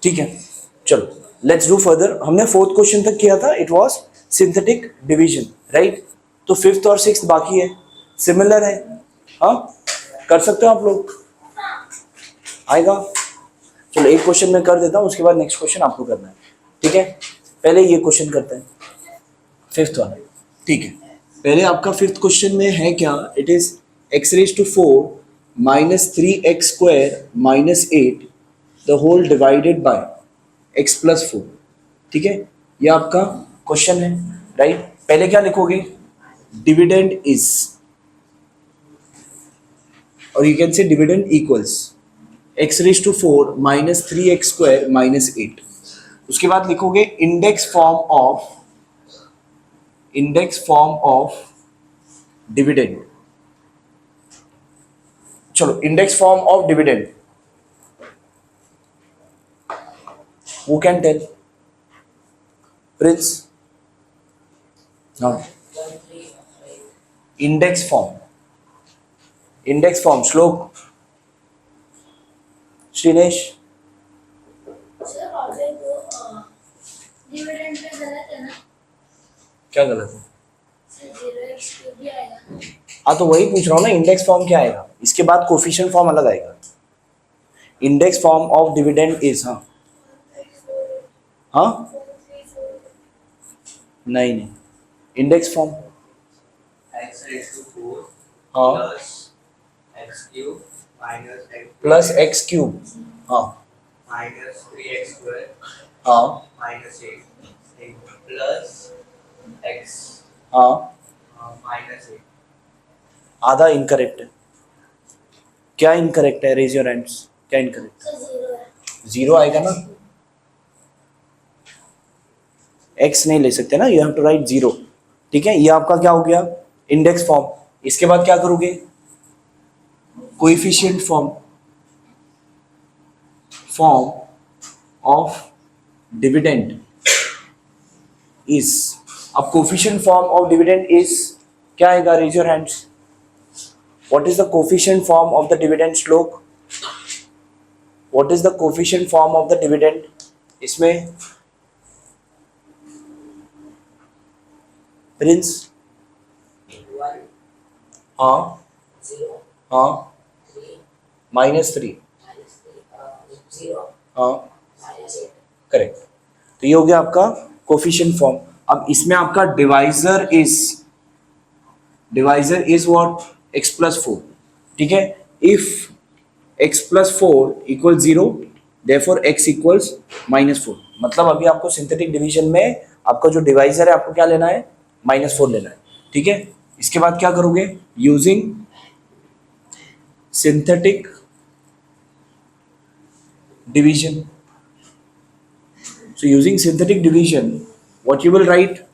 ठीक है, चलो लेट्स डू फर्दर। हमने फोर्थ क्वेश्चन तक किया था, it was synthetic division, right. तो फिफ्थ और सिक्स्थ बाकी है, सिमिलर है। हाँ, कर सकते हो आप लोग, आएगा। चलो एक क्वेश्चन मैं कर देता हूँ, उसके बाद नेक्स्ट क्वेश्चन आपको करना है, ठीक है। पहले ये क्वेश्चन करते हैं, फिफ्थ वाला, ठीक है। पहले आपका फिफ्थ क्वेश्चन में है क्या, it is X raise to 4 minus 3x square minus 8 the whole divided by x plus 4, ठीक है। ये आपका क्वेश्चन है, राइट। पहले क्या लिखोगे, डिविडेंड इज, और you can say dividend equals X raise to 4 minus 3x square minus 8। उसके बाद लिखोगे इंडेक्स फॉर्म ऑफ डिविडेंड। चलो index form of dividend, who can tell? Prince? No. Index form, श्लोक, श्रीनेश। डिविडेंड पे गलत है ना? क्या गलत है? हाँ तो वही पूछ रहा हूँ ना, इंडेक्स फॉर्म क्या आएगा, इसके बाद कोफिशिएंट फॉर्म अलग आएगा। Index form of dividend is, हाँ हाँ, नहीं, इंडेक्स फॉर्म हाँ प्लस एक्स क्यूब, हाँ माइनस 3x स्क्वायर हाँ माइनस 8 प्लस x हाँ, माइनस 8। आधा इनकरेक्ट है। क्या इनकरेक्ट है, रेज योर हैंड्स, क्या इनकरेक्ट है? जीरो आएगा ना, एक्स नहीं ले सकते ना, you have to write zero, ठीक है। ये आपका क्या हो गया, इंडेक्स फॉर्म। इसके बाद क्या करोगे, coefficient form of dividend is. अब coefficient form of dividend is क्या आएगा, raise your hands. What is the coefficient form of the dividend, Shlok? What is the coefficient form of the dividend इसमें, Prince? हाँ हाँ, -3, हाँ करेक्ट। तो ये हो गया आपका कोफिशिएंट फॉर्म। अब इसमें आपका divisor is what, x plus 4, ठीक है। If x plus 4 equal 0 therefore x equals -4। मतलब अभी आपको सिंथेटिक डिवीजन में आपका जो डिवाइजर है आपको क्या लेना है, -4 लेना है, ठीक है। इसके बाद क्या करोगे, using synthetic division. So using synthetic division what you will write,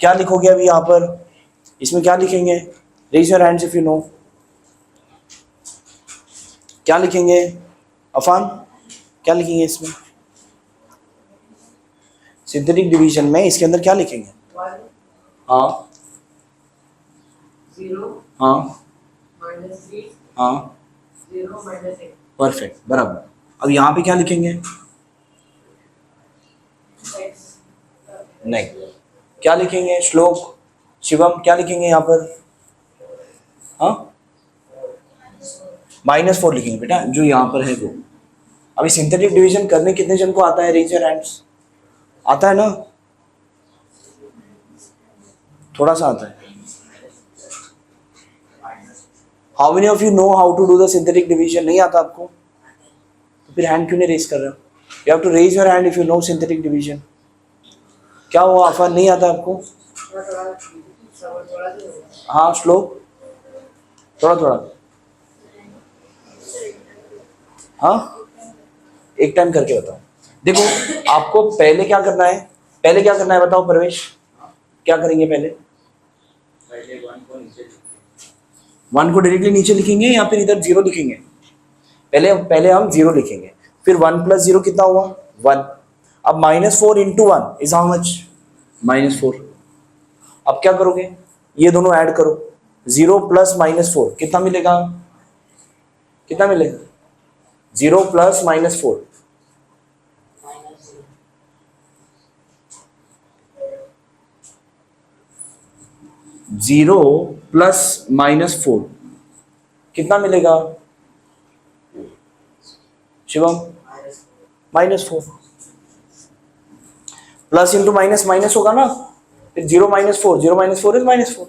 क्या लिखोगे अभी यहाँ पर, इसमें क्या लिखेंगे, raise your hands if you know, क्या लिखेंगे अफान, क्या लिखेंगे इसमें सिंथेटिक डिवीजन में, इसके अंदर क्या लिखेंगे, हाँ 0 हाँ -3 हाँ 0 -8 परफेक्ट, बराबर। अब यहाँ पे क्या लिखेंगे, x नहीं, क्या लिखेंगे श्लोक, शिवम क्या लिखेंगे यहाँ पर, हाँ -4 लिखेंगे बेटा, जो यहाँ पर है वो। अभी सिंथेटिक डिवीजन करने कितने जन को आता है, रेज योर हैंड्स, आता है ना, थोड़ा सा आता है। How many of you know how to do the synthetic division, नहीं आता आपको, तो फिर हैंड क्यों नहीं रेज कर रहे हो, you have to raise your hand if you know synthetic division. क्या हुआ अफान, नहीं आता आपको, थोड़ा हाँ श्लोक, थोड़ा हाँ, एक टाइम करके बताओ। देखो आपको पहले क्या करना है बताओ प्रवेश, क्या करेंगे पहले 1 को डायरेक्टली नीचे लिखेंगे या फिर इधर 0 लिखेंगे, पहले हम 0 लिखेंगे, फिर 1 + 0 कितना हुआ 1। अब -4 × 1 इज हाउ मच, -4। अब क्या करोगे, ये दोनों ऐड करो, 0 + -4 कितना मिलेगा, 0 + -4 0 प्लस -4 कितना मिलेगा Shivam? -4 plus into minus minus होगा ना, फिर 0 -4 0 -4 इज -4।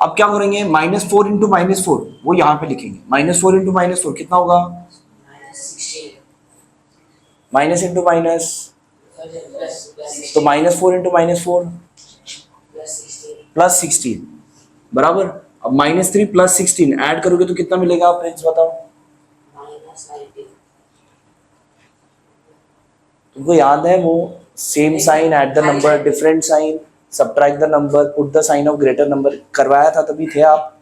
अब क्या करेंगे, -4 इंटू -4 वो यहां पे लिखेंगे, -4 इंटू -4 कितना होगा, माइनस इंटू माइनस, तो -4 इंटू -4 +16 बराबर। अब -3 + 16 ऐड करोगे तो कितना मिलेगा फ्रेंड्स बताओ? तुमको याद है वो same sign at the number different sign subtract the number put the sign of greater number करवाया था, तभी थे आप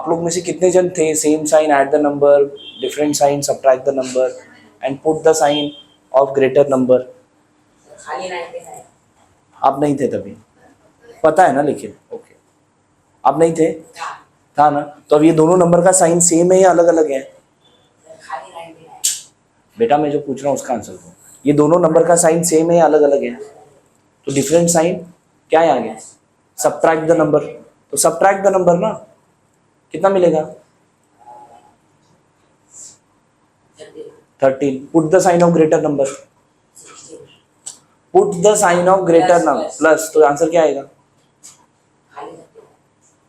लोग में से कितने जन थे? Same sign at the number different sign subtract the number and put the sign of greater number. आप नहीं थे तभी, पता है ना, लेकिन ओके आप नहीं थे, था ना? तो अब ये दोनों नंबर का साइन सेम है या अलग अलग है? बेटा मैं जो पूछ रहा हूँ उसका आंसर दो, ये दोनों नंबर का साइन सेम है या अलग अलग है? तो डिफरेंट साइन क्या है आगे? सब्ट्रैक्ट द नंबर, तो सब्ट्रैक्ट द नंबर ना, कितना मिलेगा? 13 put the sign of greater number, put the sign of greater number plus, तो आंसर क्या आएगा?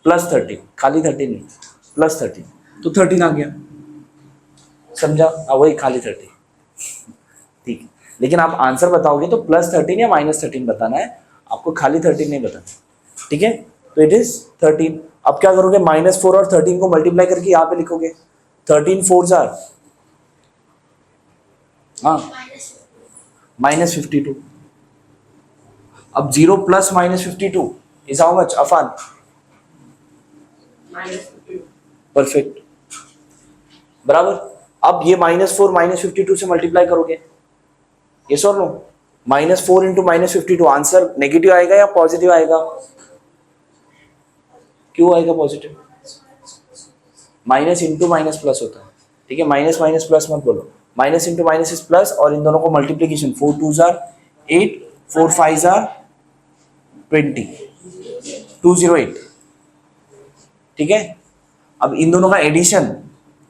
+13, खाली 13 नहीं, +13, तो 13 आ गया, समझा? वही खाली 13, ठीक है। लेकिन आप आंसर बताओगे तो +13 या -13 बताना है, आपको खाली 13 नहीं बताना, ठीक है? तो इट इज 13। अब क्या करोगे, -4 और 13 को मल्टीप्लाई करके यहाँ पे लिखोगे, 13 4s are हाँ -52। अब 0 + -52 is how much Afan? Perfect, बराबर। अब ये -4 -52 से मल्टीप्लाई करोगे, यस और नो? -4 इंटू -52 आंसर नेगेटिव आएगा या पॉजिटिव आएगा? क्यों आएगा positive? Minus into minus plus होता है, ठीक है? माइनस माइनस प्लस मत बोलो, minus into minus is plus, और इन दोनों को multiplication 4 2s are 8 4 5s are 20 208, ठीक है? अब इन दोनों का एडिशन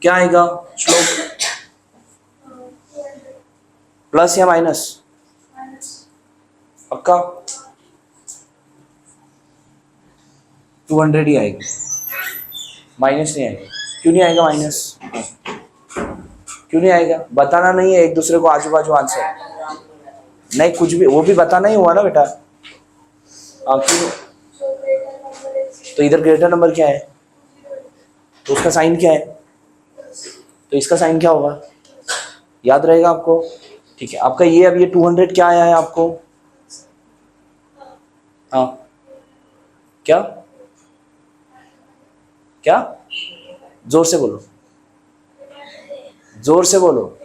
क्या आएगा श्लोक? प्लस या माइनस? पक्का 200 ही आएगा, माइनस नहीं आएगा। क्यों नहीं आएगा माइनस? क्यों नहीं आएगा? बताना नहीं है एक दूसरे को आजू बाजू आंसर, नहीं कुछ भी, वो भी बताना ही हुआ ना बेटा। क्यों? तो इधर ग्रेटर नंबर क्या है, तो उसका साइन क्या है, तो इसका साइन क्या होगा, याद रहेगा आपको? ठीक है, आपका ये अब ये 200 क्या आया है आपको? हाँ क्या क्या? जोर से बोलो, जोर से बोलो।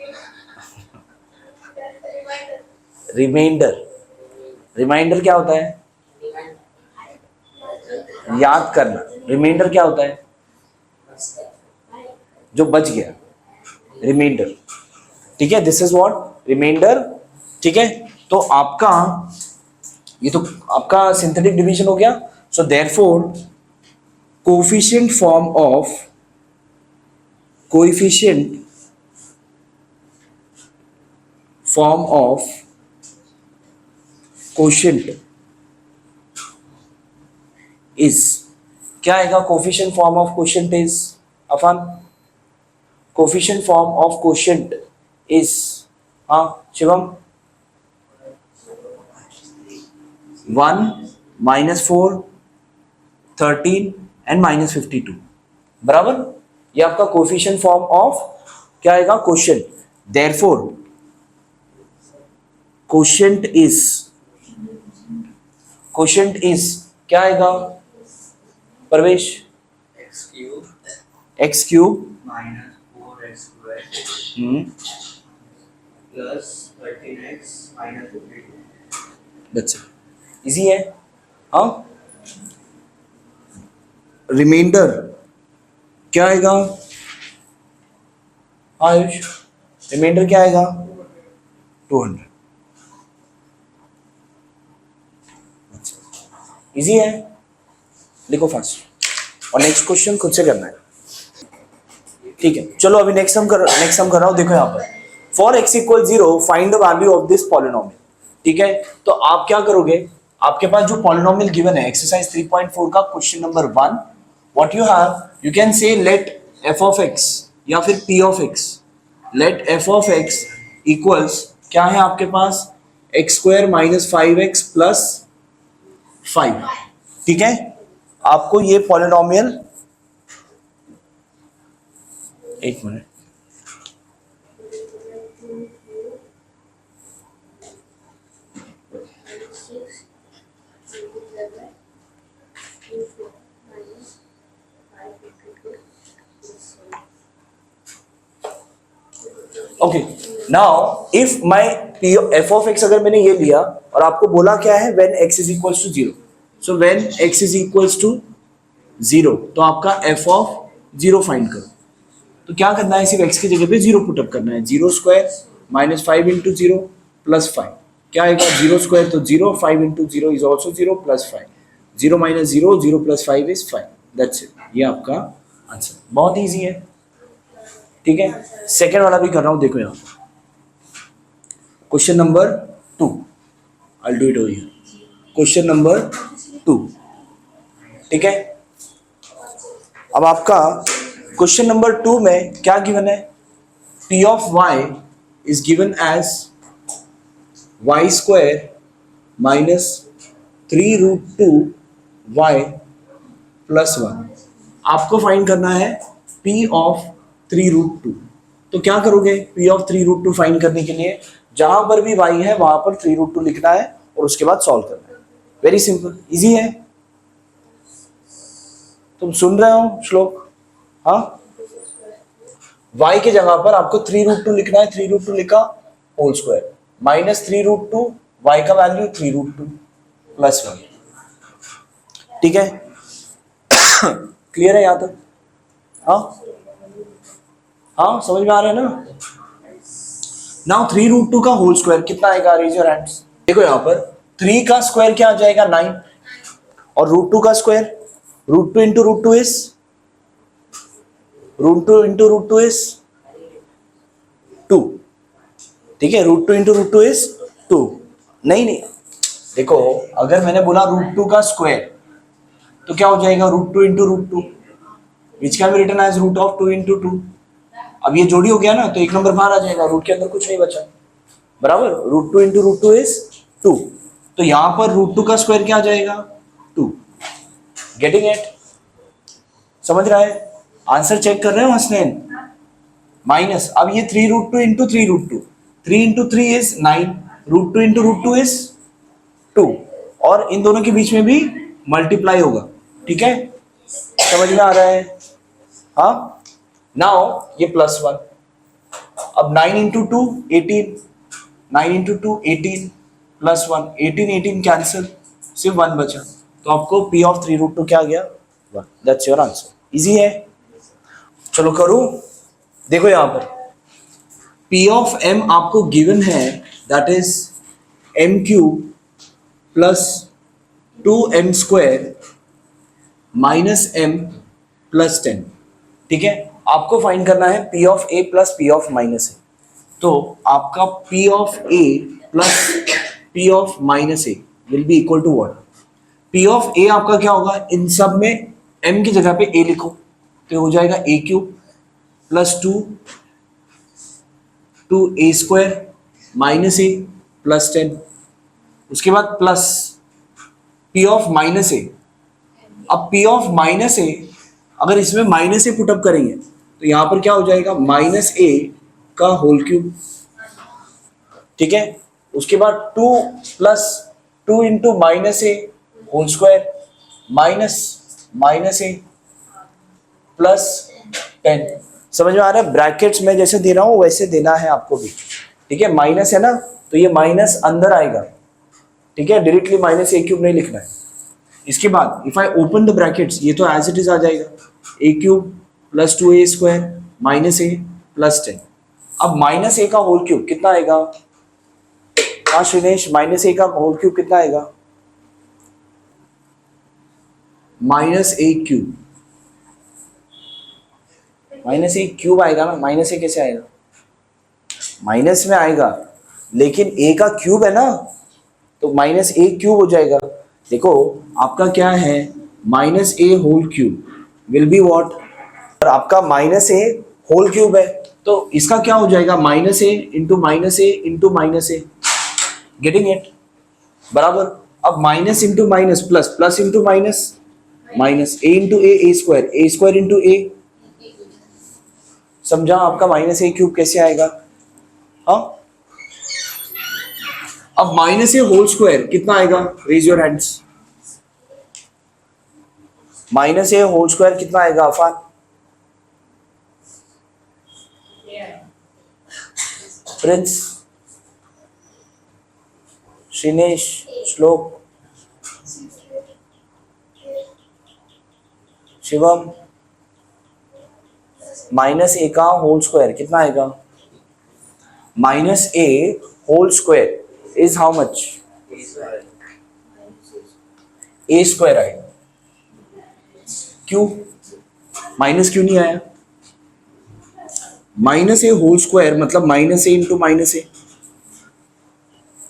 रिमाइंडर, रिमाइंडर क्या होता है? याद करना। रिमाइंडर क्या होता है? जो बच गया, रिमाइंडर, ठीक है? दिस इज व्हाट रिमाइंडर, ठीक है? तो आपका ये तो आपका सिंथेटिक डिवीजन हो गया। So therefore coefficient form of coefficient is क्या आएगा? Coefficient form of coefficient is Afan, coefficient form of coefficient is, हाँ शिवम, 1 -4 13 एंड -52, बराबर। ये आपका कोएफिशिएंट फॉर्म ऑफ क्या आएगा? कोएफिशिएंट। देयरफॉर कोएफिशिएंट इज क्या आएगा परवेश? x cube -4x square plus 13x minus 52. That's it, easy है। हाँ, रिमाइंडर क्या आएगा? आयुष रिमाइंडर क्या आएगा? 200। इजी है। लिखो फास्ट, और नेक्स्ट क्वेश्चन खुद से करना है, ठीक है। चलो अभी नेक्स्ट सम कर रहा हूँ। देखो यहाँ पर for x equal 0 find the value of this polynomial, ठीक है। तो आप क्या करोगे, आपके पास जो पॉलिनोमियल गिवन है एक्सरसाइज 3.4 का question number 1, what you have, you can say let f of x या फिर p of x, let f of x equals क्या है आपके पास, x square minus 5x plus 5, ठीक है। आपको ये पॉलिनोमियल, एक minute, okay. Now if my f of x अगर मैंने ये लिया और आपको बोला क्या है when x is equals to 0, so when x is equals to 0 तो आपका एफ ऑफ 0 फाइंड करो। तो क्या करना है, सिर्फ x की जगह पे 0 पुटअप करना है, 0 स्क्वायर माइनस 5 इंटू 0 प्लस 5, क्या आएगा 0 स्क्वायर तो 0, 5 into 0 is also 0 plus 5, 0 minus 0, 0 plus 5 is 5, that's it, ये आपका आंसर। बहुत ईजी है, ठीक है। सेकेंड वाला भी कर रहा हूँ, देखो यहाँ question number 2, I do it over here, question number 2, ठीक है। अब आपका क्वेश्चन नंबर 2 में क्या गिवन है, p of y is given as y square minus 3 root 2 y plus 1। आपको फाइंड करना है p ऑफ 3 रूट 2। तो क्या करोगे, p ऑफ 3 रूट 2 फाइंड करने के लिए जहां पर भी y है वहां पर 3 रूट 2 लिखना है और उसके बाद सॉल्व करना है। वेरी सिंपल, इजी है। तुम सुन रहे हो श्लोक, हाँ। y के जगह पर आपको 3 रूट 2 लिखना है, 3 रूट 2 लिखा whole square minus 3 root 2, y का वैल्यू 3 रूट 2 प्लस 1, ठीक है। क्लियर है यहाँ तक, हाँ हाँ समझ में आ रहा है ना। नाउ 3 रूट 2 का होल स्क्वायर कितना आएगा, रेज योर हैंड्स। देखो यहाँ पर 3 का स्क्वायर क्या आ जाएगा 9, और रूट 2 का square root 2 into root 2 is root 2 into root 2 is 2, ठीक है। रूट 2 इंटू रूट 2 इज 2, नहीं देखो अगर मैंने बोला रूट 2 का स्क्वायर तो क्या हो जाएगा root 2 into root 2, which can be written as root of 2 into 2। अब ये जोड़ी हो गया ना तो एक नंबर बाहर आ जाएगा, रूट के अंदर कुछ नहीं बचा, बराबर। रूट 2 इंटू रूट 2 इज 2, तो यहां पर रूट 2 का स्क्वायर क्या आ जाएगा 2। गेटिंग इट, समझ रहा है, आंसर चेक कर रहे हो हसनैन। माइनस अब ये 3 root 2 into 3 root 2, 3 into 3 is 9, root 2 into root 2 is 2, और इन दोनों के बीच में भी मल्टीप्लाई होगा, ठीक है। समझ में आ रहा है, हाँ। नाउ ये प्लस 1, अब 9 इंटू 2 18, 9 इंटू 2 18 प्लस 1, 18 18 कैंसिल, सिर्फ 1 बचा, तो आपको p ऑफ 3 रूट 2 क्या आ गया 1, दैट्स योर आंसर। इजी है, चलो करूं। देखो यहाँ पर p ऑफ m आपको गिवन है, that is m cube plus 2m square minus m plus 10, ठीक है। आपको फाइंड करना है p of a plus p of minus a, तो आपका p of a plus p of minus a will be equal to what, p of a आपका क्या होगा, इन सब में m की जगह पे a लिखो तो हो जाएगा a cube plus 2 a square minus a plus 10, उसके बाद plus p of minus a। अब p ऑफ माइनस a अगर इसमें माइनस a पुटअप करेंगे तो यहां पर क्या हो जाएगा माइनस a का होल क्यूब, ठीक है। उसके बाद 2 plus 2 into minus a whole square minus minus a plus 10। समझ में आ रहा है, ब्रैकेट्स में जैसे दे रहा हूं वैसे देना है आपको भी, ठीक है। माइनस है ना तो ये माइनस अंदर आएगा, ठीक है, डायरेक्टली माइनस a क्यूब नहीं लिखना है। इसके बाद if I open the brackets ये तो एज इट इज आ जाएगा a cube plus 2a square minus a plus 10। अब माइनस a का होल क्यूब कितना आएगा, हाँ श्रीनेश, माइनस a का होल क्यूब कितना आएगा, माइनस ए क्यूब, माइनस ए क्यूब आएगा ना, माइनस ए कैसे आएगा, माइनस में आएगा लेकिन ए का क्यूब है ना, तो माइनस ए क्यूब हो जाएगा। देखो आपका क्या है, minus a whole cube will be what, और आपका माइनस ए होल क्यूब है तो इसका क्या हो जाएगा, minus a into minus a into minus a, getting it, बराबर। अब minus into minus plus, plus into minus minus, a into a square into a, समझा आपका माइनस ए क्यूब कैसे आएगा। हाँ अब माइनस ए होल स्क्वायर कितना आएगा, raise your hands, minus a whole square कितना आएगा अफान, प्रिंस, श्रीनेश, श्लोक, शिवम, माइनस ए का होल स्क्वायर कितना आएगा, minus a whole square is how much, a square आएगा, क्यों माइनस क्यों नहीं आया, माइनस ए होल स्क्वायर मतलब minus a into minus a,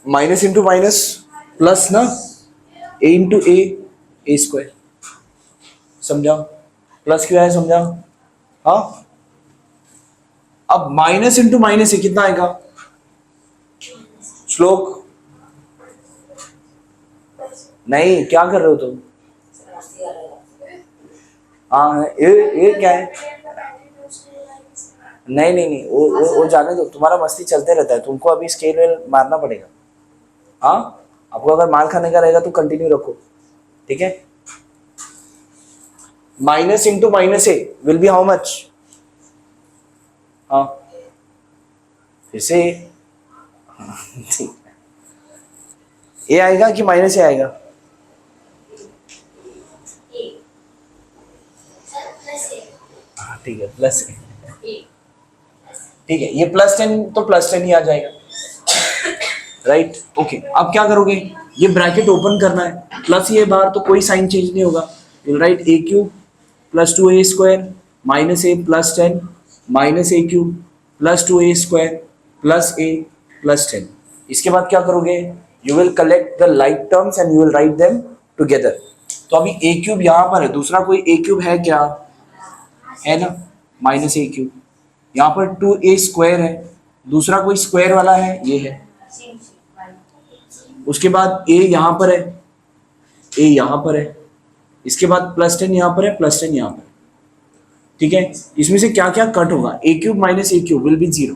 minus into minus plus ना, ए इंटू ए स्क्वायर, समझा, प्लस क्यों आया समझा। हाँ अब माइनस इंटू माइनस ए कितना आएगा, श्लोक, नहीं क्या कर रहे हो तुम, हाँ ये क्या है, नहीं नहीं नहीं वो जाने दो, तुम्हारा मस्ती चलते रहता है, तुमको अभी स्केल वेल मारना पड़ेगा। हाँ आपको अगर मार खाने का रहेगा तो कंटिन्यू रखो, ठीक है। Minus into minus A will be how much, हाँ फिर से ए आएगा कि माइनस ए आएगा, ठीक है प्लस ए, ठीक है ये प्लस 10 तो प्लस 10 ही आ जाएगा, राइट ओके। अब क्या करोगे, ये ब्रैकेट ओपन करना है, प्लस ये बाहर तो कोई साइन चेंज नहीं होगा, will write A cube plus 2a square minus A plus 10 minus A cube plus 2a square plus A plus 10। इसके बाद क्या करोगे, you will collect the like terms and you will write them together. तो अभी ए cube यहाँ पर है, दूसरा कोई ए क्यूब है क्या, है ना, माइनस ए क्यूब, यहाँ पर 2a स्क्वायर है, दूसरा कोई स्क्वायर वाला है, ये है, उसके बाद a यहाँ पर है, a यहाँ पर है, इसके बाद प्लस 10 यहाँ पर है, प्लस 10 यहाँ पर, ठीक है। इसमें से क्या क्या कट होगा, a cube minus a cube will be 0,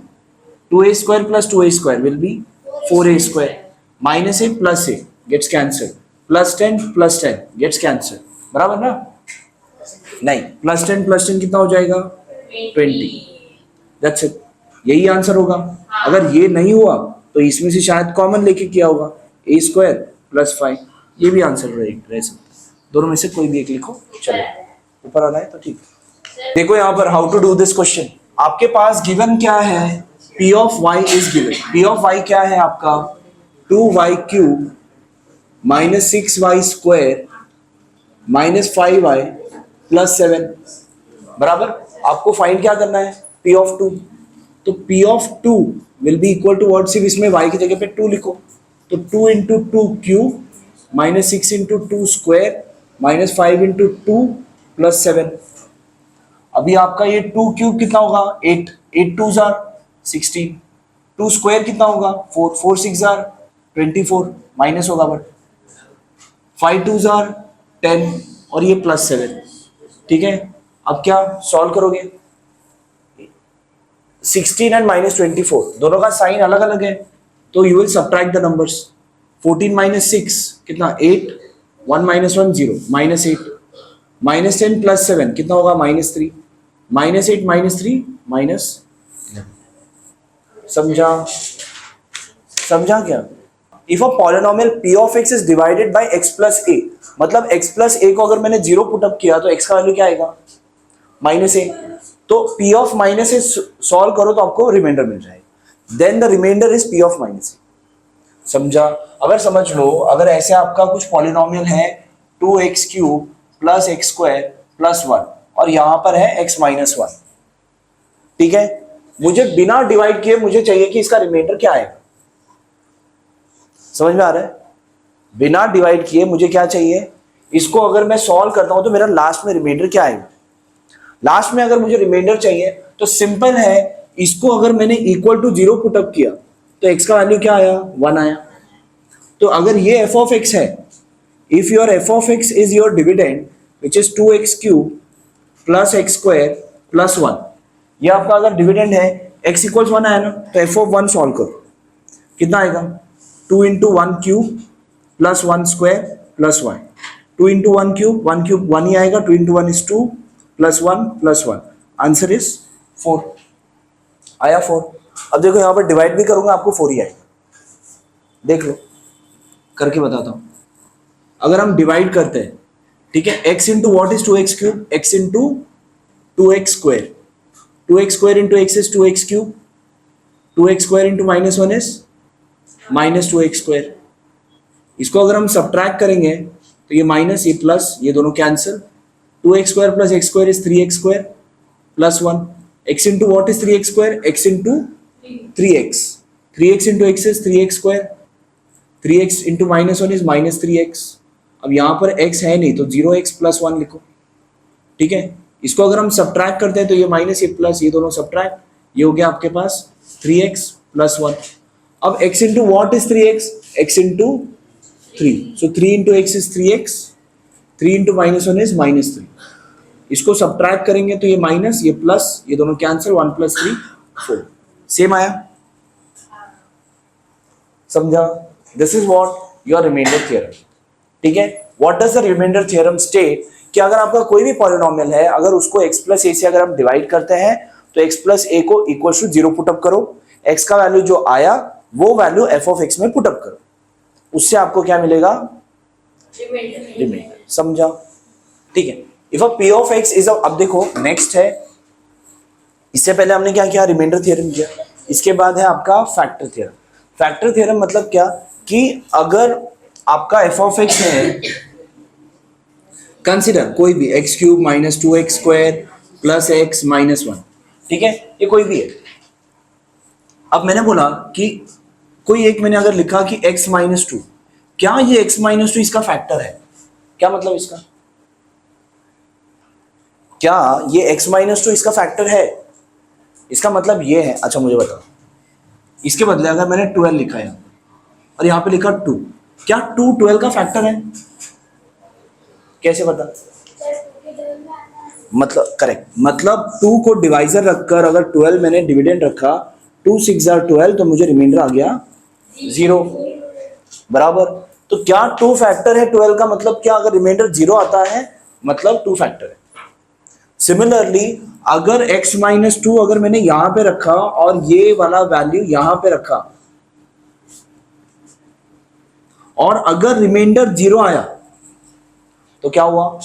2a square plus 2a square will be 4a square, minus a plus a gets cancelled, plus 10 gets cancelled, बराबर ना, नहीं प्लस 10 कितना हो जाएगा 20, दैट्स इट, यही आंसर होगा। अगर ये नहीं हुआ तो इसमें से शायद कॉमन लेके किया होगा, ए स्क्वायर प्लस 5, ये भी आंसर रह सकता है, दोनों में से कोई भी एक लिखो चलो, ऊपर आना है तो ठीक। देखो यहाँ पर how to do this question, आपके पास गिवन क्या है, p of y is given, p of y क्या है आपका 2y cube minus 6y square minus 5y plus 7, बराबर। आपको फाइंड क्या करना है, p ऑफ 2, तो p of 2 will be equal to what, सिर्फ इसमें y की जगह पे 2 लिखो, तो 2 into 2 cube minus 6 into 2 square minus 5 into 2 plus 7। अभी आपका ये 2 क्यूब कितना होगा 8, 8 2 जार 16, 2 स्क्वायर कितना होगा 4, 4 6 जार 24 माइनस होगा बट 5 2 जार 10 और ये प्लस 7, ठीक है। अब क्या सॉल्व करोगे, 16 एंड माइनस 24 दोनों का साइन अलग अलग है, तो you will subtract the numbers, 14 minus 6 कितना 8, 1 माइनस 1 0 माइनस 8, माइनस 10 प्लस 7 कितना होगा माइनस 3, माइनस 8 माइनस 3 माइनस 11। समझा क्या, if a polynomial p of x is divided by x plus a, मतलब x प्लस a को अगर मैंने 0 पुट अप किया तो x का वैल्यू क्या आएगा माइनस a, तो p of minus a solve करो तो आपको रिमाइंडर मिल जाएगा, then the remainder is p of minus a। समझा, अगर समझ लो, अगर ऐसे आपका कुछ पॉलिनोमियल है 2x cube plus x square plus 1 और यहां पर है x माइनस 1। ठीक है, मुझे बिना डिवाइड किए मुझे चाहिए कि इसका रिमाइंडर क्या आएगा। समझ में आ रहा है? बिना डिवाइड किए मुझे क्या चाहिए, इसको अगर मैं सॉल्व करता हूं तो मेरा लास्ट में रिमाइंडर क्या आएगा। लास्ट में अगर मुझे रिमाइंडर चाहिए तो सिंपल है, इसको अगर मैंने इक्वल टू 0 पुटअप किया तो x का वैल्यू क्या आया, 1 आया। तो अगर ये f ऑफ x है, if your f of x is your dividend which is 2x cube plus x square plus 1, ये आपका अगर डिविडेंड है, x इक्वल्स 1 आया ना, तो f ऑफ 1 सॉल्व करो, कितना आएगा, 2 into 1 cube plus 1 square plus 1, 2 into 1 cube 1 ही आएगा, 2 into 1 is 2 plus 1 plus 1, answer is 4 आया 4। अब देखो यहां पर डिवाइड भी करूंगा आपको 4 ही आएगा, देख लो करके बताता हूं। अगर हम डिवाइड करते हैं, ठीक है, x into what is 2x cube, x into 2x square, 2x square into x is 2x cube, 2x square into minus 1 is minus 2x square. इसको अगर हम सब्ट्रैक्ट करेंगे तो ये माइनस ये प्लस, ये दोनों cancel, 2x square plus x square is 3x square plus 1, x into what is 3x square, x into 3x, 3x into x is 3x square, 3x into minus 1 is minus 3x। अब यहाँ पर x है नहीं तो 0x plus 1 लिखो, ठीक है। इसको अगर हम सब्ट्रैक्ट करते हैं तो ये माइनस ये प्लस, ये दोनों सब्ट्रैक्ट, ये हो गया आपके पास 3x प्लस 1। अब x into what is 3x, x into 3, so 3 into x is 3x, 3 into minus 1 is minus 3। इसको सब्ट्रैक्ट करेंगे तो ये माइनस ये प्लस, ये दोनों कैंसिल, 1 प्लस 3 4, सेम आया, समझा। This is what your remainder theorem, ठीक है। What does the remainder theorem state, कि अगर आपका कोई भी पॉलिनोमियल है, अगर उसको x प्लस ए से अगर हम डिवाइड करते हैं तो x प्लस ए को इक्वल टू 0 पुटअप करो, x का वैल्यू जो आया वो वैल्यू f ऑफ x में पुटअप करो, उससे आपको क्या मिलेगा, रिमाइंडर, समझा, ठीक है। If a p of x is, अब देखो नेक्स्ट है, इससे पहले हमने क्या किया, रिमाइंडर थ्योरम किया, इसके बाद है आपका फैक्टर थ्योरम। फैक्टर थ्योरम मतलब क्या, कि अगर आपका f ऑफ x है, कंसिडर कोई भी x cube minus 2x square plus x minus 1, ठीक है, ये कोई भी है। अब मैंने बोला कि कोई एक मैंने अगर लिखा कि x माइनस 2, क्या ये x माइनस 2 इसका फैक्टर है, क्या मतलब इसका, क्या ये x माइनस 2 इसका फैक्टर है, इसका मतलब ये है। अच्छा मुझे बताओ, इसके बदले अगर मैंने 12 लिखा है और यहाँ पे लिखा 2, क्या 2 12 का फैक्टर है, कैसे पता, मतलब करेक्ट, मतलब 2 को डिवाइजर रखकर अगर 12 मैंने डिविडेंड रखा, 2 6 are 12, तो मुझे रिमाइंडर आ गया 0, बराबर। तो क्या 2 फैक्टर है 12 का, मतलब क्या अगर रिमाइंडर 0 आता है मतलब 2 फैक्टर है। सिमिलरली अगर x माइनस 2 अगर मैंने यहां पे रखा और ये वाला वैल्यू यहां पे रखा और अगर रिमाइंडर 0 आया तो क्या हुआ,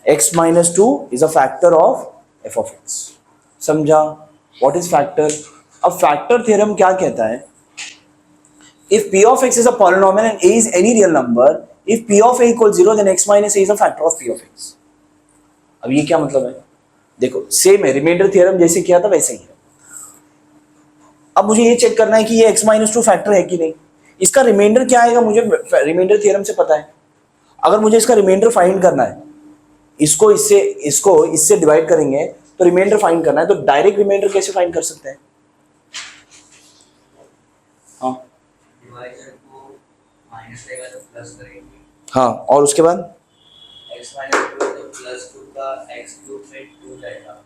x minus 2 is a factor of f of x, समझा। व्हाट इज फैक्टर, अब फैक्टर थ्योरम क्या कहता है, if p of x is a polynomial and a is any real number, if p of a equals 0 then x minus a is a factor of p of x। अब ये क्या मतलब है, देखो same है, रिमाइंडर थ्योरम जैसे किया था वैसे ही है। अब मुझे ये चेक करना है कि ये x माइनस 2 फैक्टर है कि नहीं, इसका रिमाइंडर क्या आएगा मुझे रिमाइंडर थ्योरम से पता है। अगर मुझे इसका रिमाइंडर फाइंड करना है, इसको इससे डिवाइड करेंगे तो रिमाइंडर फाइंड करना है, तो डायरेक्ट रिमाइंडर कैसे फाइंड कर सकते हैं, हाँ डिवाइजर को माइनस लेगा तो प्लस करेंगे, हाँ, और उसके बाद x माइनस 2 तो प्लस 2 का x क्यूब में 2 जाएगा,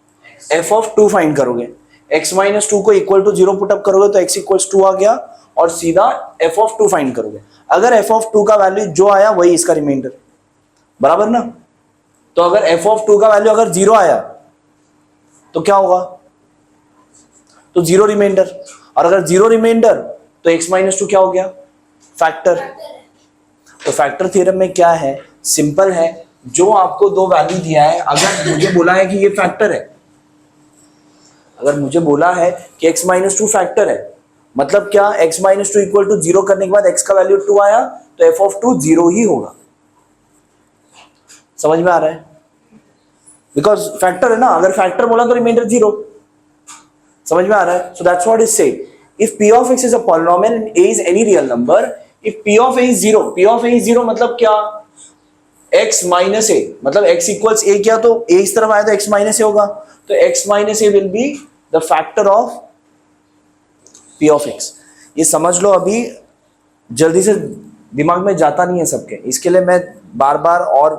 f ऑफ 2 फाइंड करोगे, x माइनस 2 को इक्वल टू 0 पुटअप करोगे तो x इक्वल्स 2 आ गया, और सीधा f ऑफ 2 फाइंड करोगे। अगर f ऑफ 2 का वैल्यू जो आया वही इसका रिमाइंडर, बराबर ना। तो अगर f ऑफ 2 का वैल्यू अगर 0 आया तो क्या होगा, तो 0 रिमाइंडर, और अगर 0 रिमाइंडर तो x माइनस 2 क्या हो गया, फैक्टर। तो फैक्टर थ्योरम में क्या है, सिंपल है, जो आपको दो वैल्यू दिया है, अगर मुझे बोला है कि ये फैक्टर है, अगर मुझे बोला है कि x माइनस 2 फैक्टर है, मतलब क्या, x माइनस 2 इक्वल टू 0 करने के बाद x का वैल्यू 2 आया तो f ऑफ 2 0 ही होगा। समझ में आ रहा है? बिकॉज फैक्टर है ना, अगर फैक्टर बोला तो रिमाइंडर 0। समझ में आ रहा है? So that's what is said, if p of x is a polynomial and a is any real number, if p of a is 0, p of a is 0 मतलब क्या, x minus a, मतलब x equals a किया तो a इस तरफ आया तो x minus a होगा, तो x minus a will be the factor of p of x। ये समझ लो, अभी जल्दी से दिमाग में जाता नहीं है सबके, इसके लिए मैं बार बार और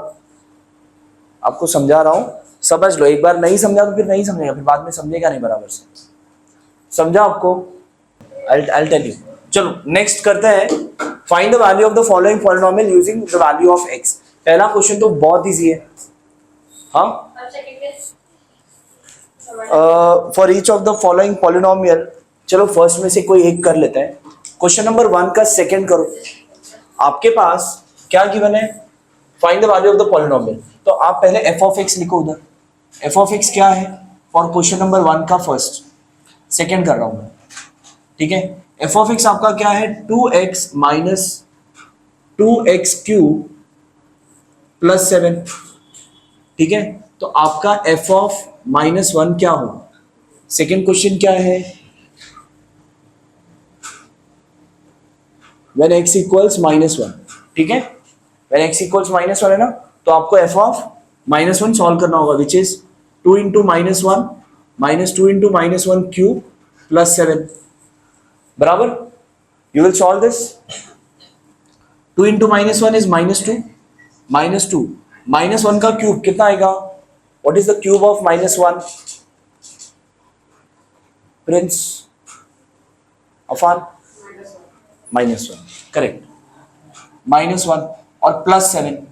आपको समझा रहा हूं, समझ लो। एक बार नहीं समझा तो फिर नहीं समझेगा, फिर बाद में समझेगा नहीं बराबर से। समझा आपको? I'll tell you। चलो नेक्स्ट करते हैं, find the value of the following polynomial using the value of x। पहला क्वेश्चन तो बहुत इजी है, हाँ। For each of the following polynomial, चलो फर्स्ट में से कोई एक कर लेते हैं। क्वेश्चन नंबर 1 का सेकंड करो। आपके पास क्या गिवन है, find the value of the polynomial, तो आप पहले f of x लिखो उधर। f of x क्या है फॉर क्वेश्चन नंबर 1 का फर्स्ट, सेकंड कर रहा हूं मैं, ठीक है। f of x आपका क्या है, 2x minus 2x cube plus 7, ठीक है। तो आपका f of -1 क्या हो, सेकंड क्वेश्चन क्या है, when x equals -1, ठीक है। when x equals -1 है ना, तो आपको f of -1 सॉल्व करना होगा, which is 2 into -1 minus 2 into -1 cube plus 7 बराबर। You will solve this. 2 into -1 is -2, -2 -1 का क्यूब कितना आएगा, what is the cube of -1, Prince Afan? -1, correct, -1 और प्लस 7,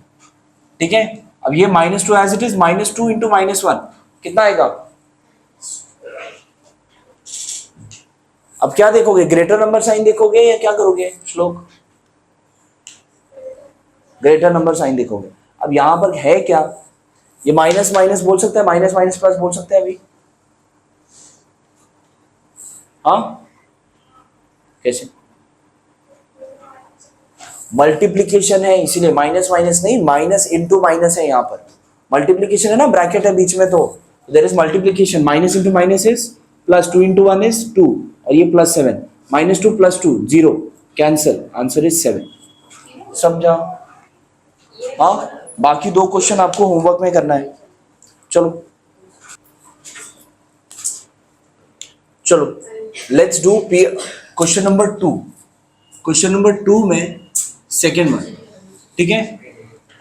ठीक है। अब ये -2 एज इट इज, -2 इंटू -1 कितना आएगा। अब क्या देखोगे, ग्रेटर नंबर साइन देखोगे या क्या करोगे श्लोक, ग्रेटर नंबर साइन देखोगे। अब यहां पर है क्या, ये माइनस माइनस बोल सकते हैं, माइनस माइनस प्लस बोल सकते हैं अभी, हाँ कैसे, मल्टीप्लीकेशन है इसीलिए, माइनस माइनस नहीं, माइनस इंटू माइनस है, यहाँ पर मल्टीप्लीकेशन है ना, ब्रैकेट है बीच में, तो there is multiplication, minus into minus is plus, 2 into 1 is 2 और ये प्लस 7, -2 + 2 0, कैंसिल, आंसर इज 7। समझा? हाँ, बाकी 2 क्वेश्चन आपको होमवर्क में करना है। चलो let's do question number 2। Question number 2 में सेकेंड वन, ठीक है।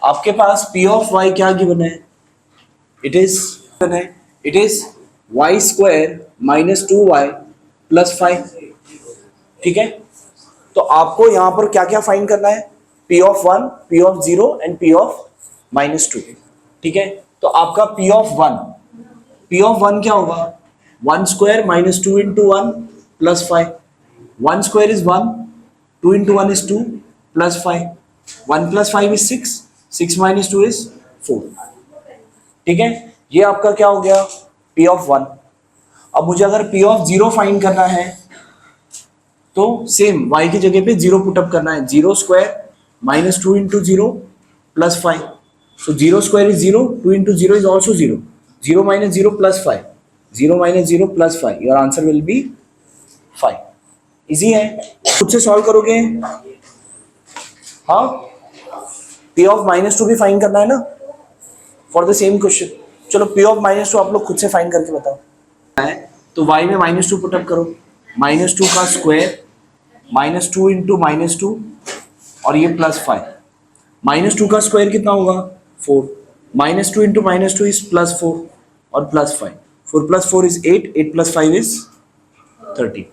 आपके पास p of y क्या गिवन है, इट इज y² - 2y + 5, ठीक है। तो आपको यहां पर क्या क्या फाइंड करना है, p of 1, p of 0 and p of -2, ठीक है। तो आपका p of 1 क्या होगा, 1² - 2 into 1 + 5, 1² is 1, 2 into 1 is 2 + 5, 1 + 5 is 6, 6 - 2 is 4, ठीक है। ये आपका क्या हो गया, p of 1। अब मुझे अगर p of 0 फाइंड करना है तो सेम y की जगह पे 0 पुटअप करना है, 0² - 2 into 0 + 5, so 0² is 0, 2 into 0 is also 0, 0 - 0 + 5, 0 - 0 + 5, your answer will be 5। Easy है, खुद से सॉल्व करोगे। हाँ, p of -2 भी फाइंड करना है ना फॉर द सेम क्वेश्चन। चलो p of -2 आप लोग खुद से फाइंड करके बताओ। तो y में -2 पुटअप करो, -2 का स्क्वायर, -2 इंटू -2 और ये +5, -2 का स्क्वायर कितना होगा, 4, -2 इंटू -2 इज +4 और +5, 4 + 4 इज 8, 8 + 5 इज 13।